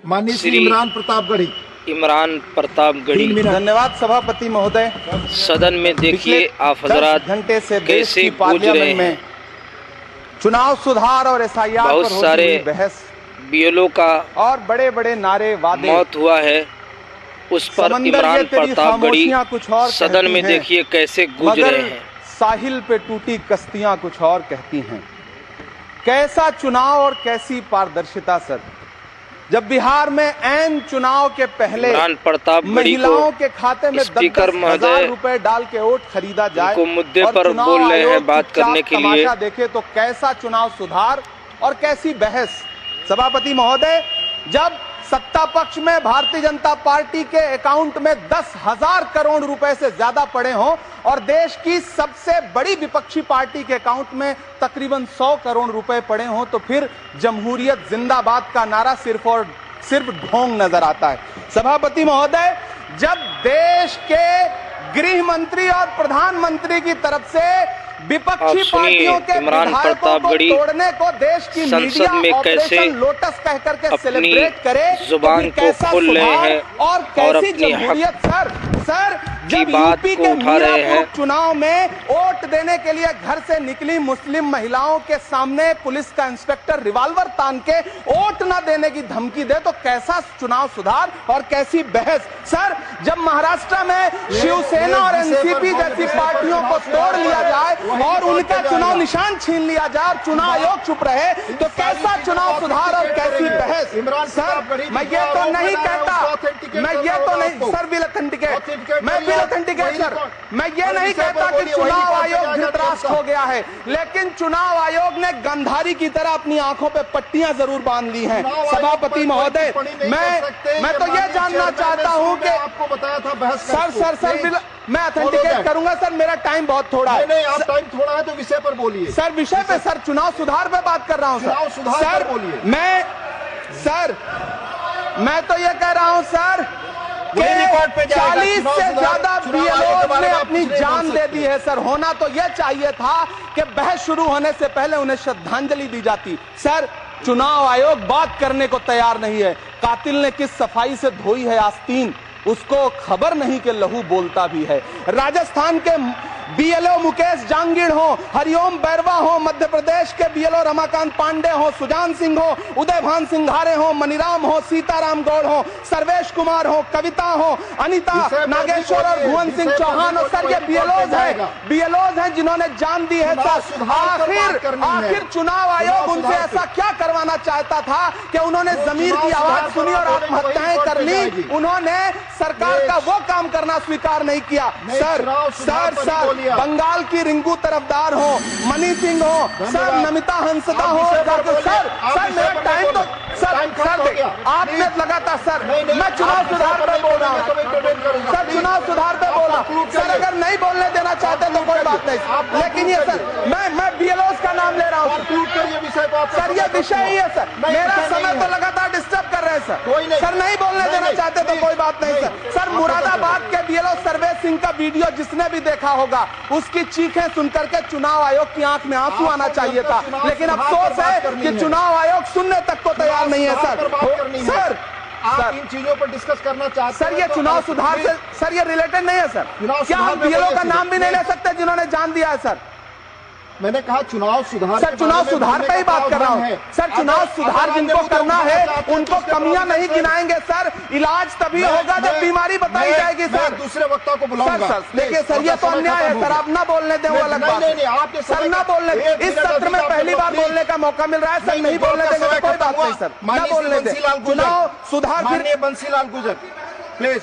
माननीय श्री श्री इमरान प्रतापगढ़ी। इमरान प्रतापगढ़ी। धन्यवाद सभापति महोदय। सदन में देखिए आप हजरात घंटे से देश कैसे की गूंज रहे पार्लियामेंट हैं। में चुनाव सुधार और एसआईआर बहुत पर होती सारे हुई बहस बीएलओ का और बड़े बड़े नारे वादे, मौत हुआ है, उस पर समंदर इमरान के तेरी प्रतापगढ़ी खामोशियां कुछ और सदन कहती में हैं, देखिए कैसे गूंज मगर रहे हैं। साहिल पे टूटी कश्तियां कुछ और कहती हैं। कैसा चुनाव और कैसी पारदर्शिता सर, जब बिहार में ऐन चुनाव के पहले इमरान प्रतापगढ़ी महिलाओं को के खाते में स्पीकर 10,000 महोदय रुपए डाल के वोट खरीदा जाए उनको मुद्दे और पर चुनाव बोल रहे हैं आयोग बात चुपचाप करने के लिए। तमाशा देखे तो कैसा चुनाव सुधार और कैसी बहस। सभापति महोदय, जब सत्ता पक्ष में भारतीय जनता पार्टी के अकाउंट में 10,000 करोड़ रुपए से ज्यादा पड़े हों और देश की सबसे बड़ी विपक्षी पार्टी के अकाउंट में तकरीबन 100 करोड़ रुपए पड़े हों, तो फिर जमहूरियत जिंदाबाद का नारा सिर्फ और सिर्फ ढोंग नजर आता है। सभापति महोदय, जब देश के गृह मंत्री और प्रधानमंत्री की तरफ से विपक्षी पार्टियों के विधायकों को तोड़ने को देश की मीडिया ऑपरेशन लोटस कह करके सेलिब्रेट करे, जुबान तो कैसा खोल रहे सुधार हैं और कैसी जमहूरियत। सर जब यूपी के मीरापुर चुनाव में वोट देने के लिए घर से निकली मुस्लिम महिलाओं के सामने पुलिस का इंस्पेक्टर रिवॉल्वर तान के वोट न देने की धमकी दे, तो कैसा चुनाव सुधार और कैसी बहस। सर जब महाराष्ट्र में शिवसेना और एनसीपी जैसी पार्टियों को तोड़ लिया जाए और उनका चुनाव निशान छीन लिया जाए और चुनाव आयोग चुप रहे, तो कैसा चुनाव सुधार और कैसी बहस। सर मैं ये तो नहीं कहता, मैं ये तो नहीं सर विल ऑथेंटिकेट, मैं विल ऑथेंटिकेट सर, मैं ये नहीं कहता कि चुनाव आयोग धृतराष्ट्र हो गया है, लेकिन चुनाव आयोग ने गंधारी की तरह अपनी आंखों पे पट्टियां जरूर बांध ली हैं। सभापति महोदय, मैं तो ये जानना चाहता हूं कि आपको बताया था बहस सर मैं ऑथेंटिकेट करूंगा सर, मेरा टाइम बहुत थोड़ा है। नहीं, आप टाइम थोड़ा है तो विषय पर बोलिए सर, विषय पे सर चुनाव सुधार पे बात कर रहा हूं चुनाव सुधार सर। पर बोलिए। मैं तो ये कह रहा हूं सर, 40 से ज्यादा बीएलओ ने अपनी जान दे दी है सर। होना तो यह चाहिए था कि बहस शुरू होने से पहले उन्हें श्रद्धांजलि दी जाती। सर चुनाव आयोग बात करने को तैयार नहीं है। कातिल ने किस सफाई से धोई है आस्तीन, उसको खबर नहीं कि लहू बोलता भी है। राजस्थान के बीएलओ मुकेश जांगीड़ हो, हरिओम बैरवा हो, मध्य प्रदेश के बीएलओ रमाकांत पांडे हो, सुजान सिंह हो, उदयभान सिंघारे हो, मनीराम हो, सीताराम गौड़ हो, सर्वेश कुमार हो, कविता हो, अनिता नागेश्वर और भुवन सिंह चौहान हो। सर ये बीएलओज हैं जिन्होंने जान दी है सर। आखिर चुनाव आयोग उनसे ऐसा क्या करवाना चाहता था कि उन्होंने जमीर की आवाज सुनी और आत्महत्याएं कर ली। उन्होंने सरकार का वो काम करना स्वीकार नहीं किया। सर बंगाल की रिंकू तरफदार हो, मनी सिंह हो, सर नमिता हंसदा हो, सर मेरा टाइम तो सर आपने लगातार सर, मैं चुनाव सुधार पर बोल रहा हूँ सर, चुनाव सुधार पे बोल रहा हूँ सर। अगर नहीं बोलने देना चाहते तो कोई बात नहीं, लेकिन ये सर मैं बीएलओ का नाम ले रहा हूँ सर। ये विषय ही है सर, मेरा समय तो लगातार डिस्टर्ब कर रहे हैं सर। नहीं बोलने देना चाहते तो कोई बात नहीं सर। मुरादाबाद के बीएलओ सर्वेश सिंह का वीडियो जिसने भी देखा होगा, उसकी चीखें सुनकर के चुनाव आयोग की आंख में आंसू आना चाहिए था, लेकिन अफसोस है कि चुनाव आयोग सुनने तक को तैयार नहीं है सर। आप इन चीजों पर डिस्कस करना चाहते हैं सर, ये चुनाव सुधार से सर ये रिलेटेड नहीं है सर। क्या हम बीएलओ का नाम भी नहीं ले सकते जिन्होंने जान दिया है सर? मैंने कहा चुनाव सुधार, सर चुनाव सुधार पे ही बात कर रहा हूँ सर। चुनाव सुधार जिनको करना है उनको कमियां नहीं गिनाएंगे सर। इलाज तभी होगा जब बीमारी बताई जाएगी सर। दूसरे वक्ता को बुलाऊंगा सर। देखिए सर ये तो अन्याय है सर, आप ना बोलने दें वो अलग बात है सर। ना बोलने, इस सत्र में पहली बार बोलने का मौका मिल रहा है सर, नहीं बोलने देंगे तो कोई बात नहीं सर, ना बोलने दें। चुनाव सुधार माननीय बंसीलाल गुर्जर प्लीज।